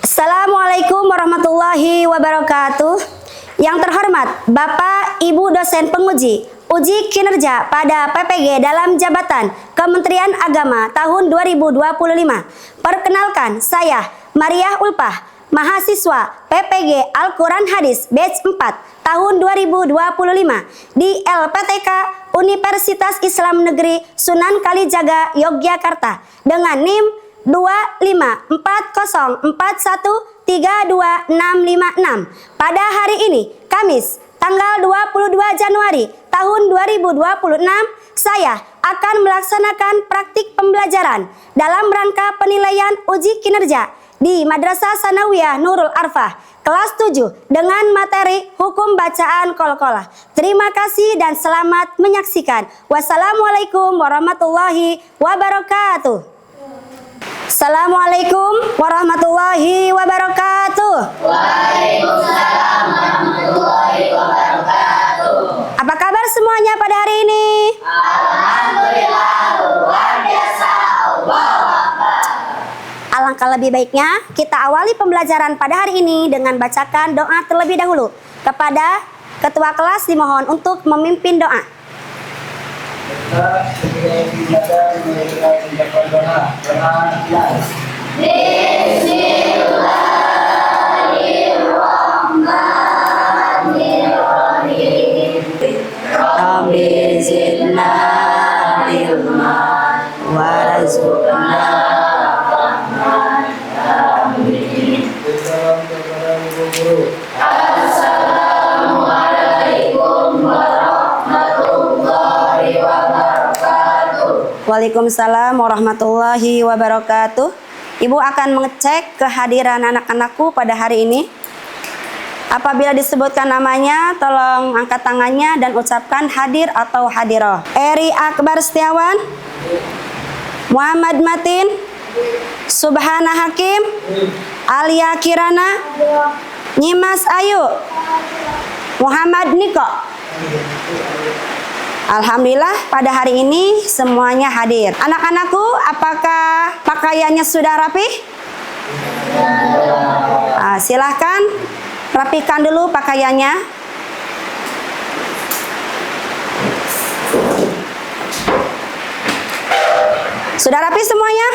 Assalamualaikum warahmatullahi wabarakatuh. Yang terhormat Bapak Ibu dosen penguji uji kinerja pada PPG dalam jabatan Kementerian Agama tahun 2025. Perkenalkan, saya Mariah Ulpah, mahasiswa PPG Al-Quran Hadis batch 4 tahun 2025 di LPTK Universitas Islam Negeri Sunan Kalijaga, Yogyakarta dengan NIM 25404132656. Pada hari ini, Kamis, tanggal 22 Januari tahun 2026, saya akan melaksanakan praktik pembelajaran dalam rangka penilaian uji kinerja di Madrasah Sanawiyah Nurul Arfah kelas 7 dengan materi hukum bacaan qalqalah. Terima kasih dan selamat menyaksikan. Wassalamualaikum warahmatullahi wabarakatuh. Assalamualaikum warahmatullahi wabarakatuh. Waalaikumsalam warahmatullahi wabarakatuh. Apa kabar semuanya pada hari ini? Alhamdulillah luar biasa. Allahu Akbar. Alangkah lebih baiknya kita awali pembelajaran pada hari ini dengan bacakan doa terlebih dahulu. Kepada ketua kelas dimohon untuk memimpin doa. Bismillahirrahmanirrahim. Rabbi zidna ilma warzuqna fahman. Amin. Assalamualaikum warahmatullahi wabarakatuh. Waalaikumsalam warahmatullahi wabarakatuh. Ibu akan mengecek kehadiran anak-anakku pada hari ini. Apabila disebutkan namanya, tolong angkat tangannya dan ucapkan hadir atau hadiroh. Eri Akbar Setiawan, Muhammad Matin, Subhana Hakim, Alia Kirana, Nyimas Ayu, Muhammad Niko. Alhamdulillah pada hari ini semuanya hadir. Anak-anakku, apakah pakaiannya sudah rapi? Silahkan rapikan dulu pakaiannya. Sudah rapi semuanya?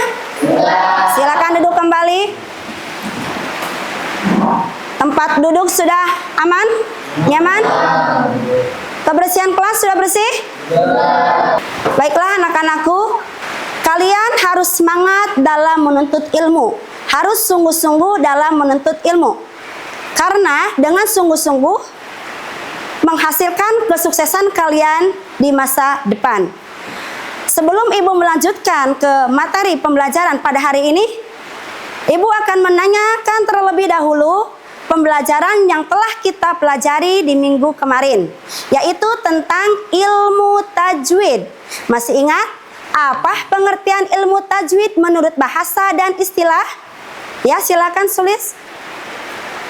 Silakan duduk kembali. Tempat duduk sudah aman? Nyaman? Kebersihan kelas sudah bersih? Baiklah anak-anakku, kalian harus semangat dalam menuntut ilmu. Harus sungguh-sungguh dalam menuntut ilmu. Karena dengan sungguh-sungguh menghasilkan kesuksesan kalian di masa depan. Sebelum Ibu melanjutkan ke materi pembelajaran pada hari ini, Ibu akan menanyakan terlebih dahulu pembelajaran yang telah kita pelajari di minggu kemarin, yaitu tentang ilmu tajwid. Masih ingat apa pengertian ilmu tajwid menurut bahasa dan istilah? Ya, silakan tulis.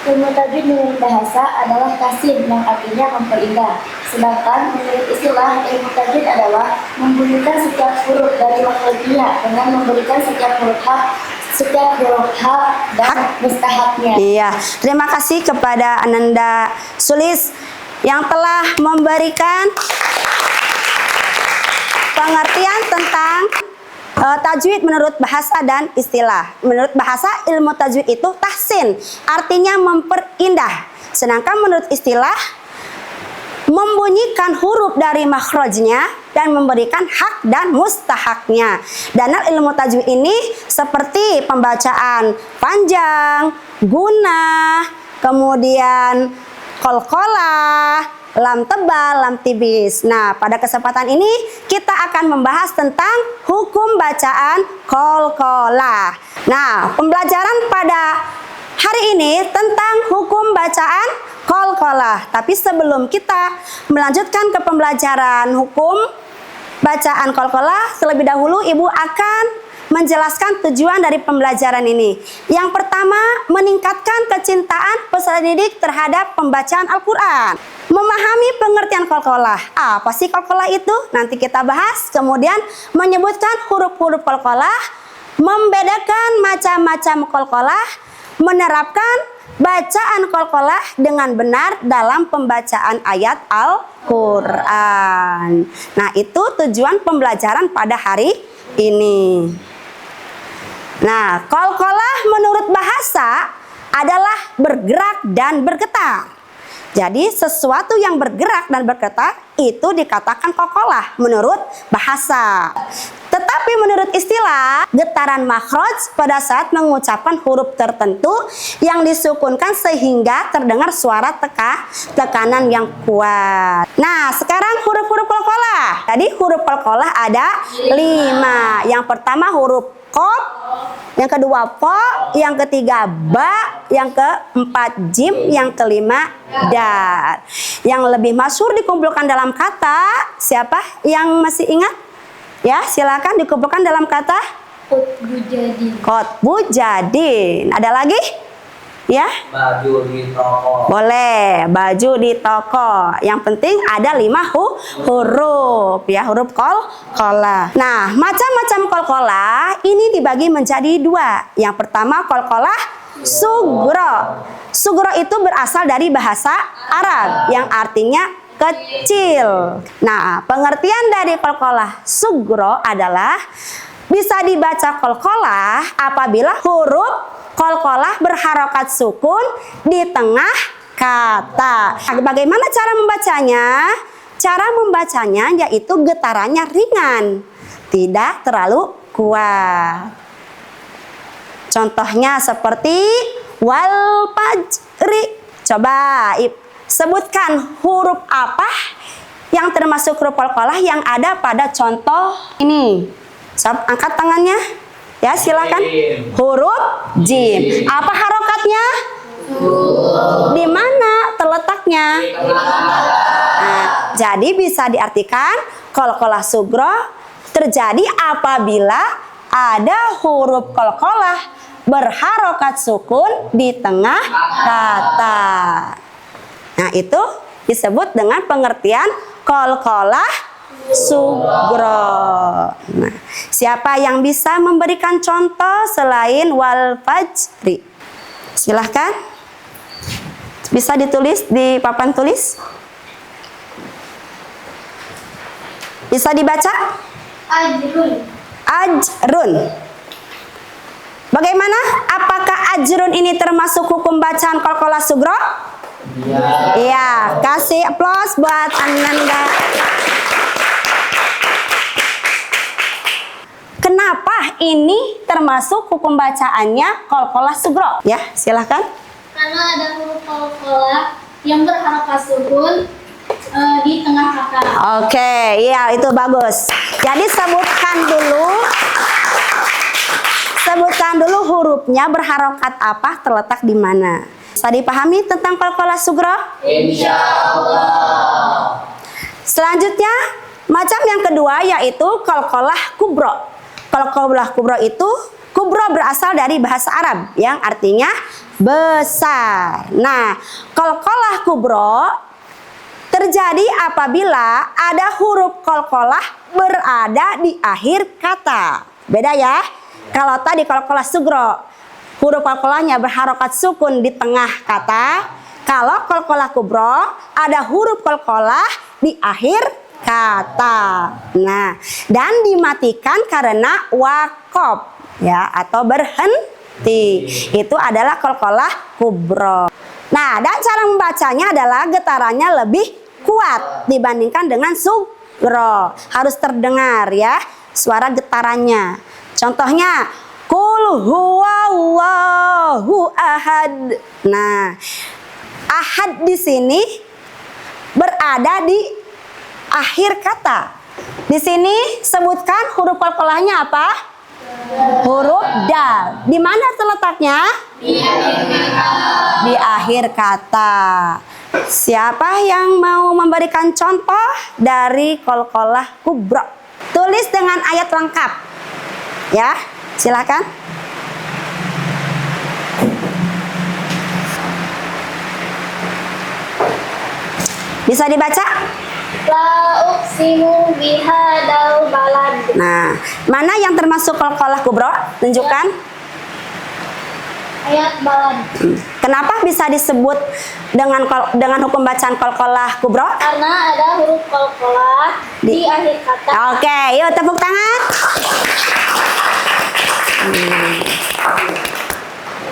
Ilmu tajwid menurut bahasa adalah tahsin yang artinya memperindah. Sedangkan menurut istilah, ilmu tajwid adalah membunyikan setiap huruf dari makhrajnya dengan memberikan setiap huruf hak dan mustahaknya. Iya, terima kasih kepada Ananda Sulis yang telah memberikan pengertian tentang tajwid menurut bahasa dan istilah. Menurut bahasa, ilmu tajwid itu tahsin, artinya memperindah. Sedangkan menurut istilah, membunyikan huruf dari makhrajnya dan memberikan hak dan mustahaknya. Dan ilmu tajwid ini seperti pembacaan panjang, gunah, kemudian qalqalah, lam tebal, lam tipis. Nah, pada kesempatan ini kita akan membahas tentang hukum bacaan qalqalah. Nah, pembelajaran pada hari ini tentang hukum bacaan qalqalah. Tapi sebelum kita melanjutkan ke pembelajaran hukum bacaan qalqalah, terlebih dahulu Ibu akan menjelaskan tujuan dari pembelajaran ini. Yang pertama, meningkatkan kecintaan peserta didik terhadap pembacaan Al-Quran. Memahami pengertian qalqalah. Apa sih qalqalah itu? Nanti kita bahas. Kemudian menyebutkan huruf-huruf qalqalah, membedakan macam-macam qalqalah, menerapkan bacaan qalqalah dengan benar dalam pembacaan ayat Al-Quran. Nah, itu tujuan pembelajaran pada hari ini. Nah, qalqalah menurut bahasa adalah bergerak dan bergetar. Jadi sesuatu yang bergerak dan bergetar itu dikatakan qalqalah menurut bahasa. Tetapi menurut istilah, getaran makhraj pada saat mengucapkan huruf tertentu yang disukunkan sehingga terdengar suara tekanan yang kuat. Nah, sekarang huruf-huruf qalqalah. Jadi huruf qalqalah ada 5. Yang pertama huruf qaf, yang kedua fa, yang ketiga ba, yang keempat jim, yang kelima dal. Yang lebih masyhur dikumpulkan dalam kata, siapa yang masih ingat? Ya, silakan dikumpulkan dalam kata Qutbu jadi. qutbu jadin. Ada lagi? Ya? Baju di toko. Boleh, baju di toko. Yang penting ada 5 huruf, ya, huruf qalqalah. Nah, macam-macam qalqalah ini dibagi menjadi 2. Yang pertama qalqalah sugro. Sugro itu berasal dari bahasa Arab yang artinya kecil. Nah, pengertian dari qalqalah sugro adalah bisa dibaca qalqalah apabila huruf qalqalah berharokat sukun di tengah kata. Bagaimana cara membacanya? Cara membacanya yaitu getarannya ringan, tidak terlalu kuat. Contohnya seperti wal fajri. Coba sebutkan huruf apa yang termasuk huruf qalqalah yang ada pada contoh ini. Sob, angkat tangannya. Ya, silakan. Huruf jim. Apa harokatnya? Di mana terletaknya? Nah, jadi bisa diartikan qalqalah sugro terjadi apabila ada huruf qalqalah berharokat sukun di tengah kata. Nah, itu disebut dengan pengertian qalqalah sugro. Nah, siapa yang bisa memberikan contoh selain wal fajri? Silahkan. Bisa ditulis di papan tulis. Bisa dibaca? Ajrun. Ajrun. Bagaimana? Apakah ajrun ini termasuk hukum bacaan qalqalah sugro? Iya, kasih aplaus buat Ananda. Kenapa ini termasuk hukum bacaannya qalqalah sugro? Ya, silahkan. Karena ada huruf qalqalah yang berharokat sukun di tengah kata. Oke, iya itu bagus. Jadi sebutkan dulu hurufnya berharokat apa, terletak di mana. Bisa dipahami tentang qalqalah sugro? Insyaallah. Selanjutnya, macam yang kedua yaitu qalqalah kubro. Qalqalah kubro itu, kubro berasal dari bahasa Arab yang artinya besar. Nah, qalqalah kubro terjadi apabila ada huruf qalqalah berada di akhir kata. Beda ya. Kalau tadi qalqalah sugro, huruf qalqalahnya berharokat sukun di tengah kata. Kalau qalqalah kubro, ada huruf qalqalah di akhir kata. Nah, dan dimatikan karena wakof, ya, atau berhenti. Itu adalah qalqalah kubro. Nah, dan cara membacanya adalah getarannya lebih kuat dibandingkan dengan sugro. Harus terdengar ya suara getarannya. Contohnya qul huwallahu ahad. Nah, ahad di sini berada di akhir kata. Di sini sebutkan huruf qalqalahnya apa? Huruf dal. Di mana terletaknya? Di akhir kata. Siapa yang mau memberikan contoh dari qalqalah kubro? Tulis dengan ayat lengkap. Ya, silakan. Bisa dibaca? La uqsimu bihadal balad. Nah, mana yang termasuk qalqalah kubro? Tunjukkan. Yang kebalan. Kenapa bisa disebut dengan hukum bacaan qalqalah kubro? Karena ada huruf qalqalah di akhir kata. Oke, yuk tepuk tangan.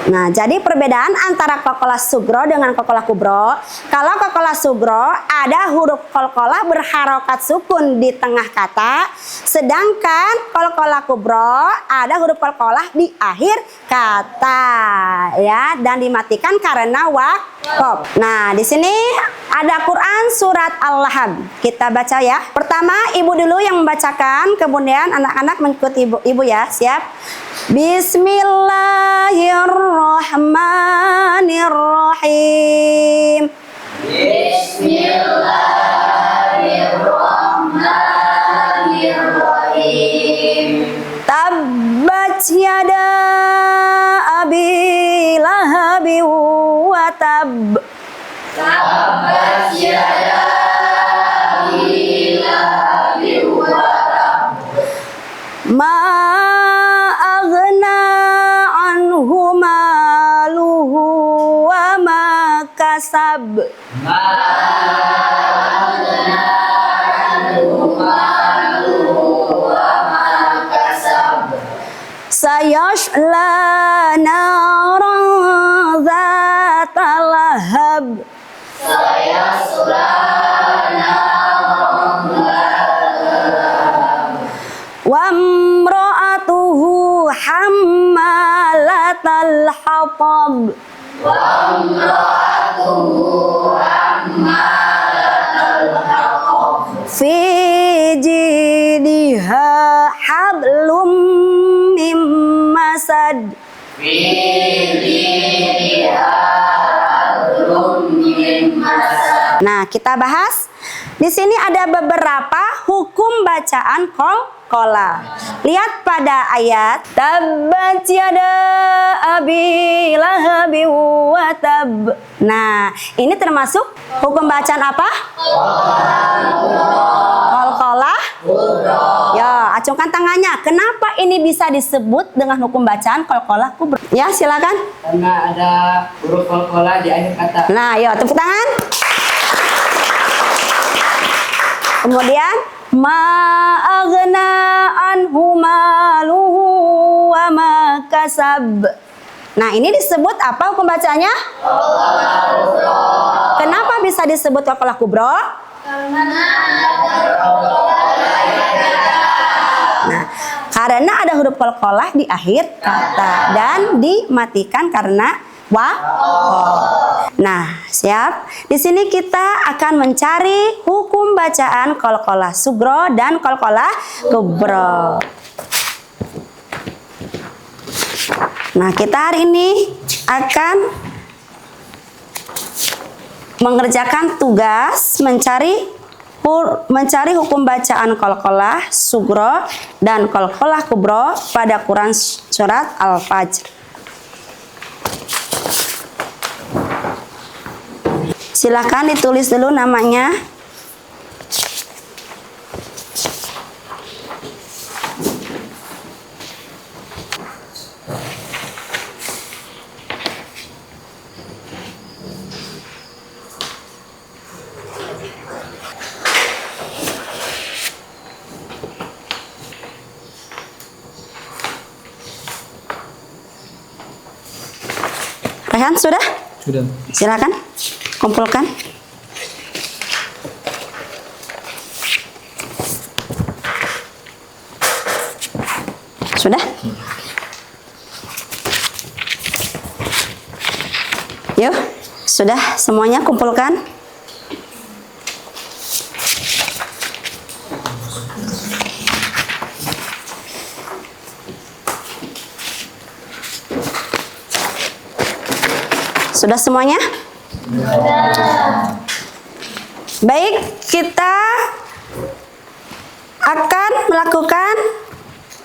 Nah, jadi perbedaan antara qalqalah sugro dengan qalqalah kubro. Kalau qalqalah sugro ada huruf qalqalah berharokat sukun di tengah kata, sedangkan qalqalah kubro ada huruf qalqalah di akhir kata, ya, dan dimatikan karena waqaf. Nah, di sini ada Quran surat Al-Lahab. Kita baca ya. Pertama, ibu dulu yang membacakan, kemudian anak-anak mengikuti ibu ya. Siap? Bismillahirrahmanirrahim. Bismillahirrahmanirrahim. Tabbat yada abi lahabi wa tab. Tabbat yada abi lahabin wa tab. Ma aghna anhu maluhu wa ma kasab. Sayasla naran zata lahab. Wa imra'atuhu hammalatal hatab. Fi jidha hablum mim masad. Nah, kita bahas. Di sini ada beberapa hukum bacaan qalqalah. Lihat pada ayat tabbat yada abi lahabi wa tab. Nah, ini termasuk hukum bacaan apa? Qalqalah. Ya, acungkan tangannya. Kenapa ini bisa disebut dengan hukum bacaan qalqalah kubro? Ya, silakan. Karena ada huruf qalqalah di akhir kata. Nah, yuk tepuk tangan. Kemudian ma'aghna anhu maluhu wa ma kasab. Nah, ini disebut apa hukum bacanya? Kenapa bisa disebut qalqalah kubro? Nah, karena ada huruf qalqalah di akhir kata dan dimatikan karena waqaf. Nah, siap? Di sini kita akan mencari hukum bacaan qalqalah sugro dan qalqalah kubro. Nah, kita hari ini akan mengerjakan tugas mencari hukum bacaan qalqalah sugro dan qalqalah kubro pada Quran surat Al-Fajr. Silakan ditulis dulu namanya. Rehan sudah? Sudah. Silakan kumpulkan. Sudah? Yuk, sudah semuanya kumpulkan. Sudah semuanya? Baik, kita akan melakukan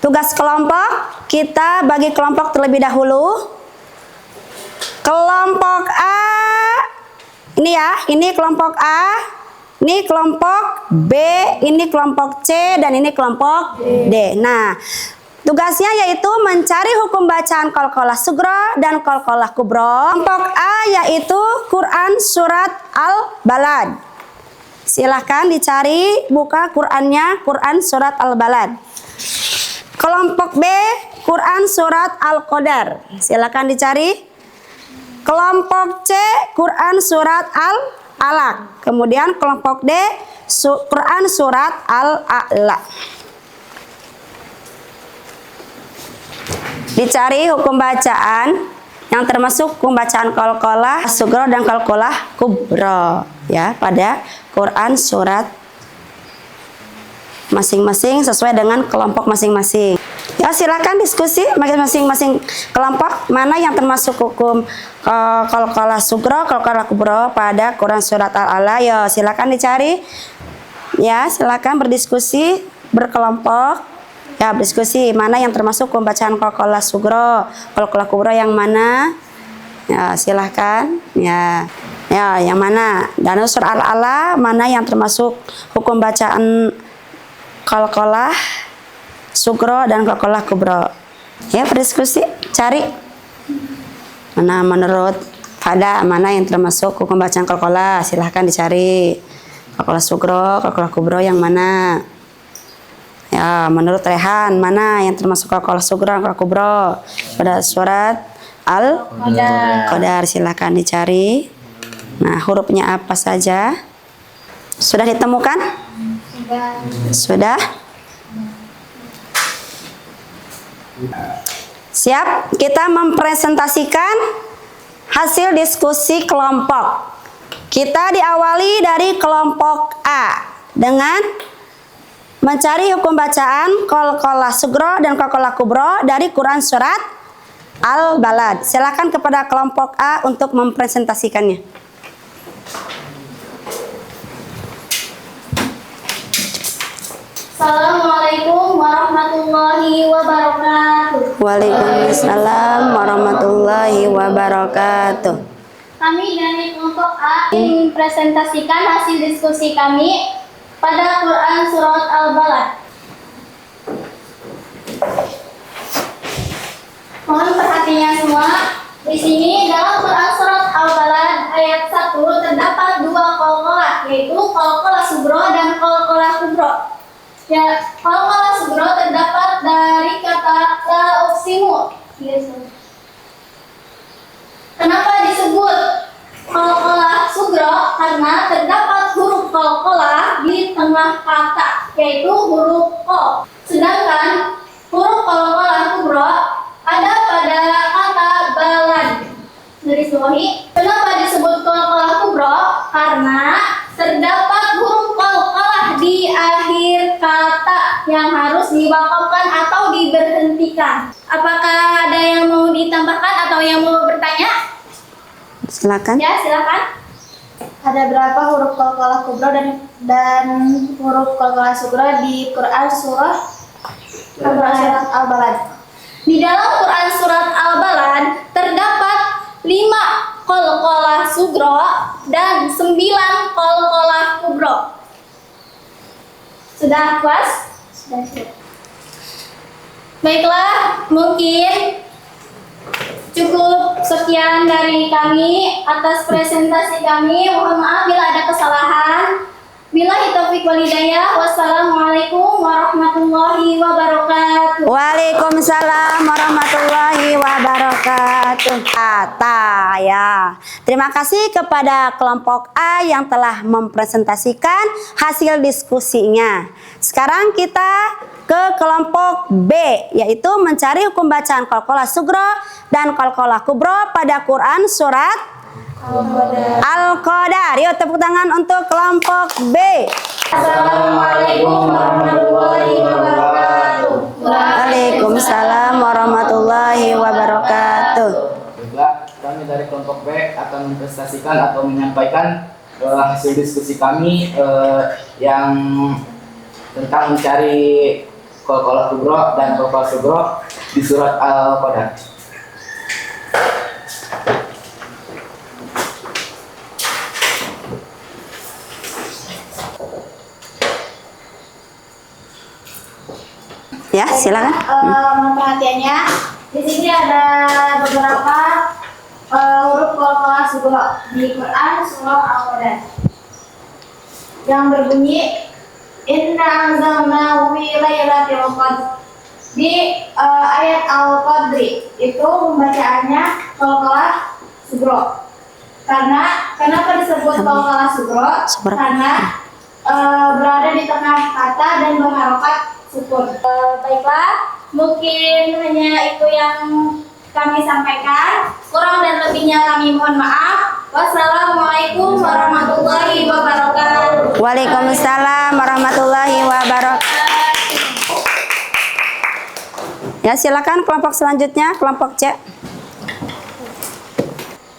tugas kelompok. Kita bagi kelompok terlebih dahulu. Kelompok A, ini ya, ini kelompok A, ini kelompok B, ini kelompok C, dan ini kelompok D. Nah, Tugasnya yaitu mencari hukum bacaan qalqalah sugro dan qalqalah kubro. Kelompok A yaitu Quran surat Al-Balad. Silahkan dicari, buka Qurannya, Quran surat Al-Balad. Kelompok B, Quran surat Al-Qadar. Silahkan dicari. Kelompok C, Quran surat Al-Alaq. Kemudian kelompok D, Quran surat Al-A'la. Dicari hukum bacaan yang termasuk hukum bacaan qalqalah sugro dan qalqalah kubro ya pada Quran surat masing-masing sesuai dengan kelompok masing-masing. Ya, silakan diskusi masing-masing kelompok mana yang termasuk hukum qalqalah sugro, qalqalah kubro pada Quran surat Al-A'la. Ya, silakan dicari. Ya, silakan berdiskusi berkelompok. Ya, berdiskusi mana yang termasuk pembacaan qalqalah sugro, qalqalah kubro yang mana? Ya, silahkan. Ya, yang mana? Dan surah Al-A'la mana yang termasuk hukum bacaan qalqalah sugro dan qalqalah kubro? Ya, berdiskusi, cari mana menurut pada mana yang termasuk hukum bacaan qalqalah. Silahkan dicari. Qalqalah sugro, qalqalah kubro yang mana? Ya, menurut Rehan mana yang termasuk qalqalah sugro dan qalqalah kubro pada surat Al-Qadar? Silakan dicari. Nah, hurufnya apa saja? Sudah ditemukan? Sudah? Siap? Kita mempresentasikan hasil diskusi kelompok. Kita diawali dari kelompok A dengan mencari hukum bacaan qalqalah sugro dan qalqalah kubro dari Quran surat Al-Balad. Silakan kepada kelompok A untuk mempresentasikannya. Assalamualaikum warahmatullahi wabarakatuh. Waalaikumsalam warahmatullahi wabarakatuh. Kami dari kelompok A ingin mempresentasikan hasil diskusi kami pada Quran surat Al-Balad. Mohon perhatiannya semua. Di sini dalam Quran surat Al-Balad ayat 1 terdapat dua qalqalah, yaitu qalqalah sugro dan qalqalah kubro. Ya, qalqalah sugro terdapat dari kata la uqsimu. Kenapa disebut qalqalah sugro? Karena terdapat huruf qalqalah di tengah kata, yaitu huruf q. Sedangkan huruf qalqalah kubro ada pada kata balad. Garis bawahi. Kenapa disebut qalqalah kubro? Karena terdapat huruf qalqalah di akhir kata yang harus diwakafkan atau diberhentikan. Apakah ada yang mau ditambahkan atau yang mau bertanya? Silakan. Ya, silakan. Ada berapa huruf qalqalah kubro dan huruf qalqalah sugro di Quran surat Al-Balad? Di dalam Quran surat Al-Balad terdapat 5 qalqalah sugro dan 9 qalqalah kubro. Sudah puas? Sudah. Baiklah, mungkin cukup sekian dari kami atas presentasi kami. Mohon maaf bila ada kesalahan. Billahi taufiq wal hidayah. Wassalamualaikum warahmatullahi wabarakatuh. Waalaikumsalam warahmatullahi wabarakatuh. Kata ya. Terima kasih kepada kelompok A yang telah mempresentasikan hasil diskusinya. Sekarang kita ke kelompok B, yaitu mencari hukum bacaan qalqalah sugro dan qalqalah kubro pada Quran surat Al-Qadar. Yuk tepuk tangan untuk kelompok B. Assalamualaikum warahmatullahi wabarakatuh. Waalaikumsalam warahmatullahi wabarakatuh. Juga kami dari kelompok B akan mempresentasikan atau menyampaikan hasil diskusi kami yang tentang mencari qalqalah kubro dan qalqalah sugro di surat Al-Qadar. Ya, silakan. Mohon perhatiannya. Di sini ada beberapa huruf qalqalah sugro di Quran surah Al-Qadr yang berbunyi Inna anzalnahu fi lailatul qadr. Di ayat Al-Qadri itu pembacaannya qalqalah sugro. Kenapa disebut qalqalah sugro? Karena berada di tengah kata dan berharokat sukun. Baiklah, mungkin hanya itu yang kami sampaikan. Kurang dan lebihnya kami mohon maaf. Wassalamualaikum warahmatullahi wabarakatuh. Waalaikumsalam warahmatullahi wabarakatuh. Ya, silakan kelompok selanjutnya, kelompok C.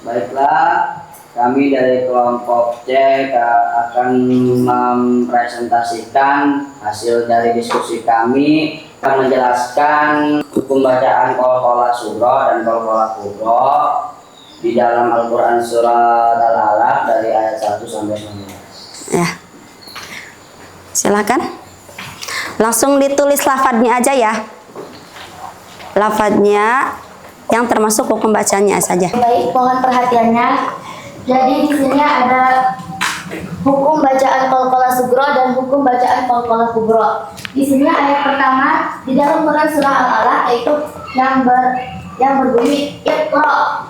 Baiklah, kami dari kelompok C akan mempresentasikan hasil dari diskusi kami, akan menjelaskan hukum bacaan qalqalah sugro dan qalqalah kubro di dalam Al-Quran surat Al-Alaq dari ayat 1 sampai 19. Ya, silakan. Langsung ditulis lafadznya aja ya. Lafadznya yang termasuk hukum bacanya saja. Baik, mohon perhatiannya. Jadi di sini ada hukum bacaan qalqalah sugro dan hukum bacaan qalqalah kubro. Di sini ayat pertama di dalam Quran surah Al-Alaq yaitu yang berbunyi Iqra.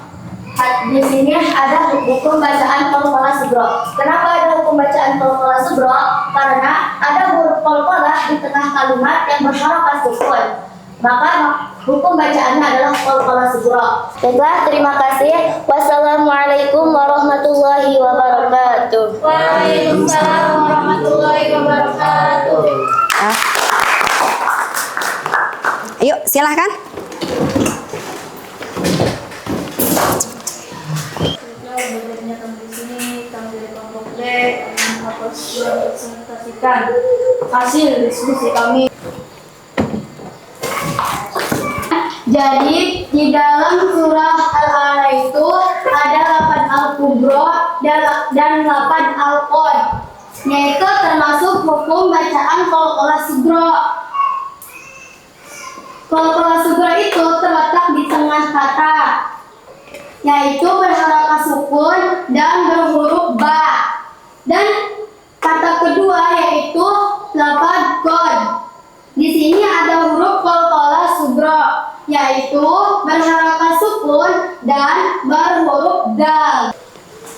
Di sini ada hukum bacaan qalqalah sugro. Kenapa ada hukum bacaan qalqalah sugro? Karena ada huruf qalqalah di tengah kalimat yang berharokat sukun. Maka hukum bacaannya adalah qalqalah sugro. Baiklah, terima kasih. Wassalamualaikum warahmatullahi wabarakatuh. Waalaikumsalam warahmatullahi wabarakatuh. Yuk, silahkan. Di sini kami dari kelompok D mempresentasikan hasil diskusi kami. Jadi di dalam surah Al-Alaq itu ada lafaz al-kubro dan lafaz al-qad, yaitu termasuk hukum bacaan qalqalah sugro. Qalqalah sugro itu terletak di tengah kata, yaitu berharokat sukun dan berhuruf ba. Dan kata kedua yaitu lafaz qad. Di sini ada huruf qalqalah sugro, yaitu berharokat sukun dan berhuruf dal.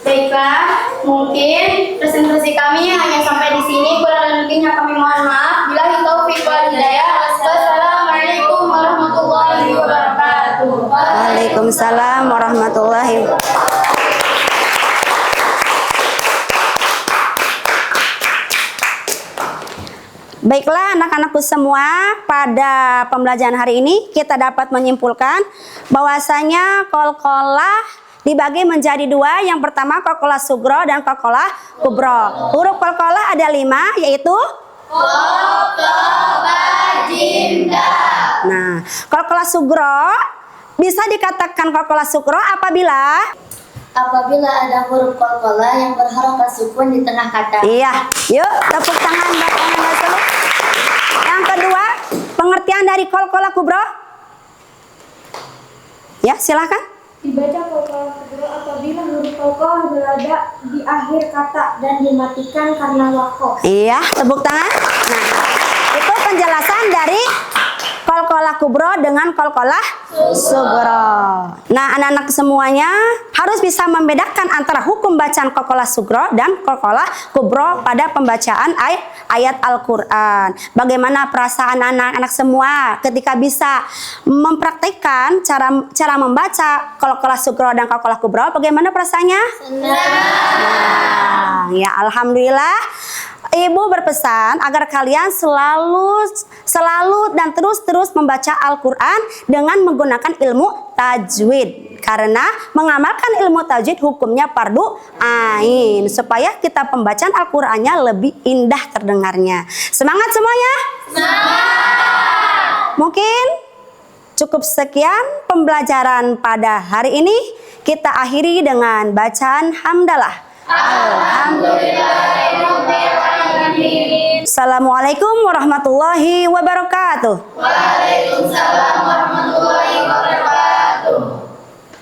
Baiklah, mungkin presentasi kami hanya sampai di sini. Kurang dan lebihnya kami mohon maaf. Billahi taufiq wal hidayah. Wassalamualaikum warahmatullahi wabarakatuh. Waalaikumsalam warahmatullahi wabarakatuh. Baiklah anak-anakku semua, pada pembelajaran hari ini kita dapat menyimpulkan bahwasanya qalqalah dibagi menjadi dua. Yang pertama qalqalah sugro dan qalqalah kubro. Huruf qalqalah ada 5, yaitu Qaf, ba, jim, dal. Nah, qalqalah sugro bisa dikatakan qalqalah sugro apabila Apabila ada huruf qalqalah yang berharokat sukun di tengah kata. Iya, yuk tepuk tangan buat anak dulu. Yang kedua, pengertian dari qalqalah kubro. Ya, silakan. Dibaca qalqalah kubro apabila huruf qalqalah berada di akhir kata dan dimatikan karena waqaf. Iya, tepuk tangan. Nah, itu penjelasan dari qalqalah kubro dengan qalqalah sugro. Nah, anak-anak semuanya harus bisa membedakan antara hukum bacaan qalqalah sugro dan qalqalah kubro pada pembacaan ayat Al-Quran. Bagaimana perasaan anak-anak semua ketika bisa mempraktikkan cara membaca qalqalah sugro dan qalqalah kubro? Bagaimana perasaannya? Nah, ya alhamdulillah. Ibu berpesan agar kalian selalu dan terus membaca Al-Quran dengan menggunakan ilmu tajwid. Karena mengamalkan ilmu tajwid hukumnya fardu ain. Supaya kita pembacaan Al-Qurannya lebih indah terdengarnya. Semangat semuanya? Semangat! Mungkin cukup sekian pembelajaran pada hari ini. Kita akhiri dengan bacaan hamdalah. Assalamualaikum warahmatullahi wabarakatuh. Waalaikumsalam warahmatullahi